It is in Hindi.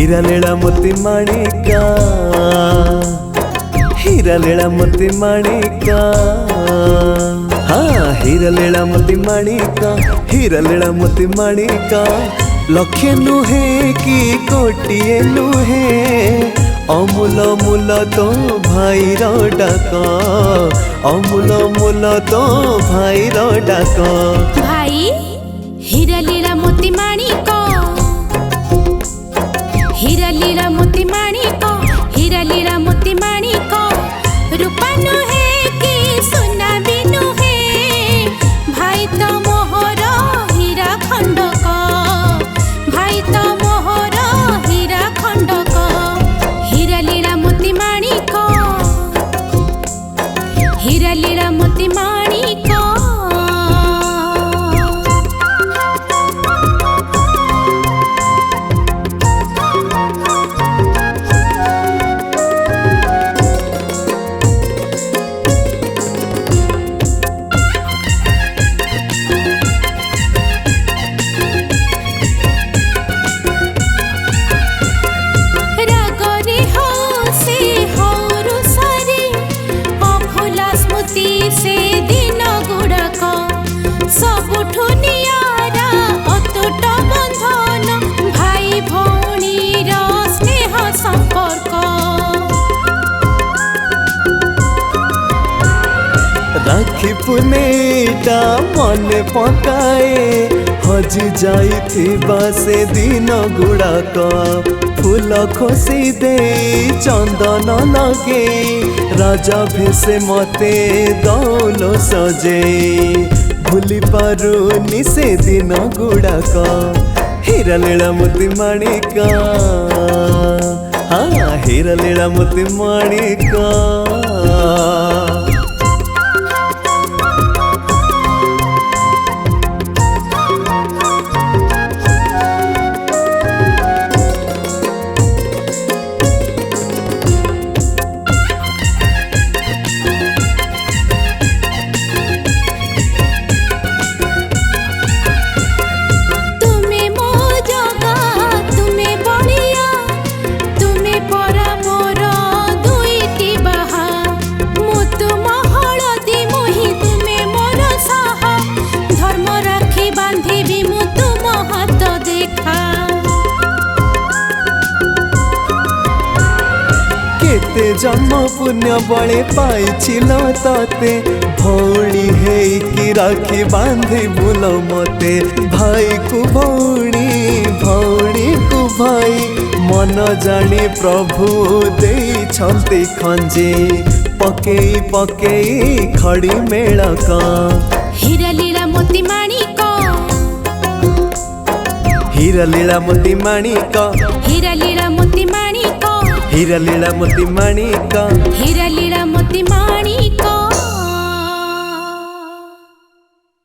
हीरा लीला मोती माणिका, हीरा लीला मोती माणिका। हाँ हीरा लीला मोती माणिका, हीरा लीला मोती माणिका। लक्षे नुहे कि कोटिए नुहे, अमूल मूल तो भाई डाक, अमूल मूल तो भाई डाक। भाई हीरा लीला मोती माणिका, हीरा लीला मोती माणिका, हीरा लीला मोती माणिका। रूपा नुहे कि सोना भी नुहे, भाई तो मोहर हीरा खंडक, भाई तो मोहर हीरा खंडक। हीरा लीला मोती माणिका, हीरा लीला मोती माणिका। से दिन गुड़ाक सबुठु नियारा अतुट बंधन, भाई भौणीर स्नेह संपर्क। राखी पुनेटा मन पकाए, हजि जाइथिबा से दिन गुड़ाक। फूल खोसी दे चंदन लगे, राजा भेसे मते दौल सजे। भूली पारुनी से दिन गुड़ाक, हीरा लीला मोती माणिका। हाँ हीरा लीला मोती माणिका। केते जन्म पुण्य बड़े पाइछिल ताते, भौणी हेकि राखी बांधी बुल मते। भाई को भौणी, भौणी को भाई, मन जानी प्रभु देइछन्ति खंजे। पकेई पकेई खड़ी मेळक, हीरा लीला मोती माणिका, हीरा लीला मोती माणिका, हीरा लीला मोती माणिका, हीरा लीला मोती माणिका, हीरा लीला मोती माणिका।